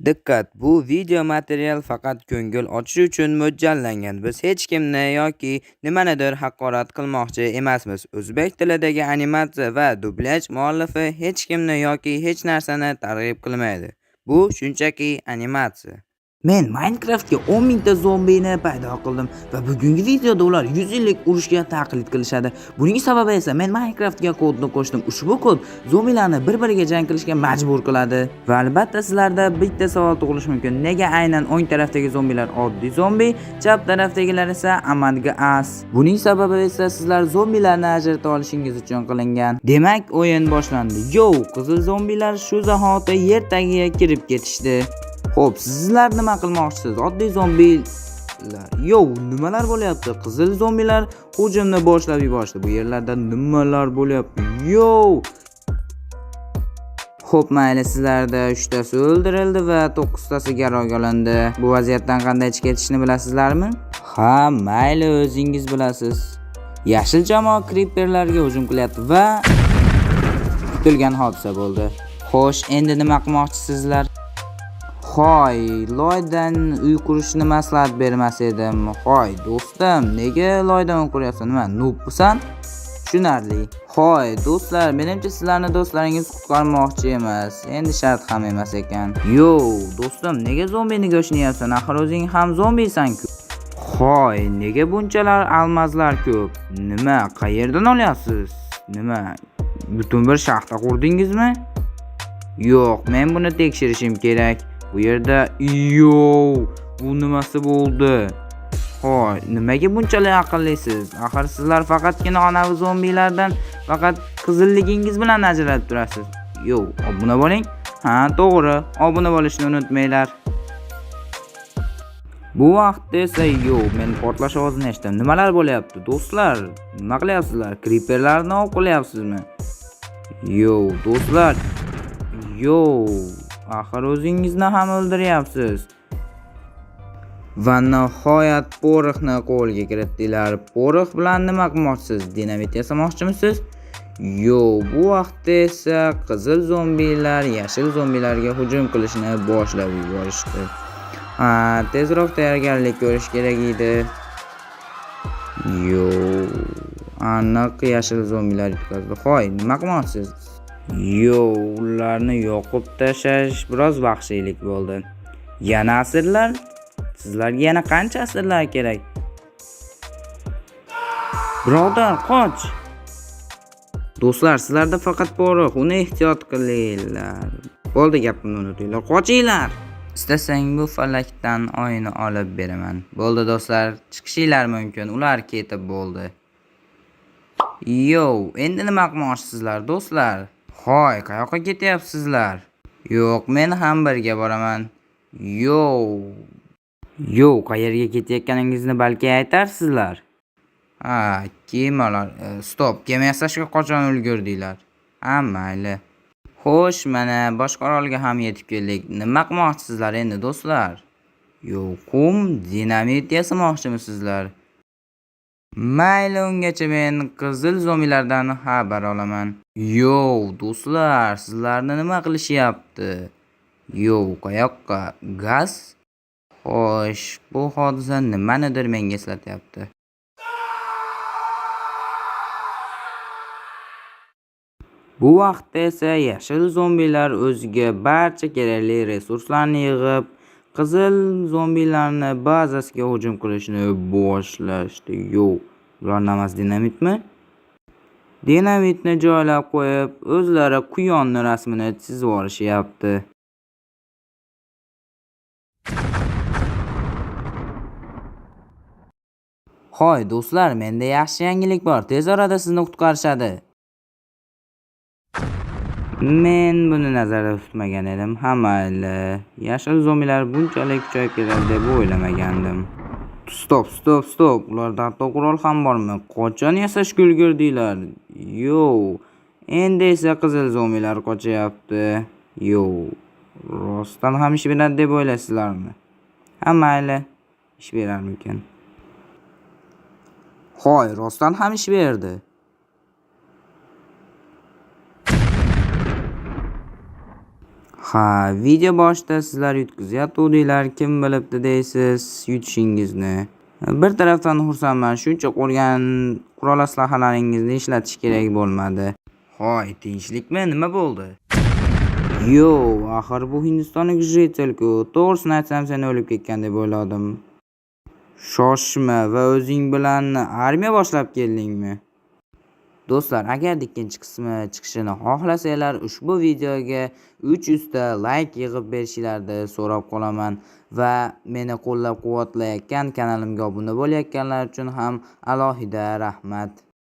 Diqqat! Bu video material faqat ko'ngil ochish uchun mo'ljallangan. Biz hech kimni yoki nimanidir haqorat qilmoqchi emasmiz. O'zbek tilidagi animatsiya va dublyaj muallifi hech kimni yoki hech narsani targ'ib qilmaydi. Bu shunchaki animatsiya. Men Minecraftga 10 mingta zombini paydo qildim va bugungi videoda ular 100 yillik urushga taqlid qilishadi. Buning sababi esa men Minecraftga kodni qo'shdim. Ushbu kod zombilarni bir-biriga jang qilishga majbur qiladi. Va albatta sizlarda bitta savol tug'ilishi mumkin. Nega aynan o'ng tarafdagi zombilar oddiy zombi, chap tarafdagilar esa Among Us? Buning sababi esa sizlar zombilarni ajrata olishingiz uchun qilingan. Demak, o'yin boshlandi. Yo, qizil zombilar shu zahoti yer tagiga kirib ketishdi. Xo'p, sizlar nima qilmoqchisiz? Oddiy zombilar. Yo, nimalar bo'lyapti? Qizil zombilar hujumni boshlab yuborishdi. Bu yerlarda nimalar bo'lyapti? Yo! Xo'p, mayli, sizlarda 3 tasi o'ldirildi va 9 tasi garovga olindi. Bu vaziyatdan qanday chiqib ketishni bilasizlarmi? Ha, mayli, o'zingiz bilasiz. Yashil jamoa creeperlarga hujum qilyapti va kutilgan hodisa bo'ldi. Xo'sh, endi nima qilmoqchisizlar? Hoy, loydan uy qurishni maslahat bermas edim. Hoy, do'stim, nega loydan uy quryapsan? Nima, noobsan? Tushunarli. Hoy, do'stlar, menimcha sizlarni do'stlaringiz qutqarmoqchi emas. Endi shart ham emas ekan. Yo, do'stim, nega zombini go'shtni yeyapsan? Axir o'zing ham zombisan-ku. Hoy, nega bunchalar almazlar ko'p? Nima, qayerdan olyapsiz? Nima, butun bir shaxta qurdingizmi? Yo'q, men buni tekshirishim kerak. Bu yerda bu nimasi bo'ldi? Hoy, nimaga bunchalik aqllisiz? Axir sizlar faqatgina anavi zombilardan faqat qizilligingiz bilan ajralib turasiz. Yo, obuna bo'ling. Ha, to'g'ri, obuna bo'lishni unutmanglar. Bu vaqtda esa men portlash ovozini eshitdim. Nimalar bo'lyapti? Do'stlar, nima qilyapsizlar? Creeperlarni ov qilyapsizmi? Yo, do'stlar. Axir o'zingizni ham o'ldiryapsiz. Va nihoyat poroxni qo'lga kiritdilar. Porox bilan nima qilmoqchisiz? Dinamit yasamoqchimisiz? Yo, bu vaqtda esa qizil zombilar yashil zombilarga hujum qilishni boshlab yuborishdi. Tezroq tayyorgarlik ko'rish kerak edi. Yo, aniq yashil zombilar yutqazdi. Hoy, nima qilmoqchisiz? Yo, ularni yoqib tashlash biroz vahshiylik bo'ldi. Yana asirlar? Sizlarga yana qancha asirlar kerak? Birodar, qoch! Do'stlar, sizlarda faqat porox, uni ehtiyot qilinglar. Bo'ldi, gapimni unutinglar, qochinglar. Istasang bu falakdan oyni olib beraman. Bo'ldi do'stlar, chiqishinglar mumkin. Ular ketib bo'ldi. Yo, endi nima qilmoqchisizlar, do'stlar? Hoy, qayoqqa ketyapsizlar? Yo'q, men ham birga boraman. Yo, qayerga ketayotganingizni balki aytarsizlar. Kemalar. Stop, kema yasashga qachon ulgurdinglar? Mayli. Xo'sh, mana boshqa orolga ham yetib keldik. Nima qilmoqchisizlar endi, do'stlar? Qum, dinamit yasamoqchimisizlar? Mayli, ungacha men qizil zombilardan xabar olaman. Yo, do'stlar, sizlarni nima qilishyapti? Qayoqqa? Gaz? Xo'sh, bu hodisa nimanidir menga eslatyapti. Bu vaqtda esa yashil zombilar o'ziga barcha kerakli resurslarni yig'ib, qizil zombilarni bazasiga hujum qilishni boshlashdi. Ular namas dinamitmi? Dinamitni joylab qo'yib, o'zlari quyonni rasmini chizib olishyapti. Hoy, do'stlar, menda yaxshi yangilik bor. Tez orada sizni qutqarishadi. Men buni nazarda tutmagan edim. Mayli. Yashil zombilar bunchalik kuchayib ketadi deb o'ylamagandim. Stop. Ularda hatto qurol ham bormi? Qachon yasashga ulgurdinglar? Endi esa qizil zombilar qochyapti. Rostdan ham ish beradi deb o'ylaysizlarmi? Mayli. Ish berarmikan? Hoy, rostdan ham ish berdi. Ha, video boshida sizlar yutkazayotgandinglar, kim bilibdi deysiz yutishingizni. Bir tarafdan xursandman, shuncha qo'rgan qurol aslahalaringizni ishlatish kerak bo'lmadi. Hoy, tinchlikmi? Nima bo'ldi? Yo, axir bu hindistonlik jitelku. To'g'risini aytsam, sen o'lib ketgan deb o'yladim. Shoshma va o'zing bilan armiya boshlab keldingmi? Do'stlar, agar ikkinchi qismi chiqishini xohlasanglar, ushbu videoga 300 ta like yig'ib berishlarini so'rab qolaman va meni qo'llab-quvvatlayotgan kanalimga obuna bo'layotganlar uchun ham alohida rahmat.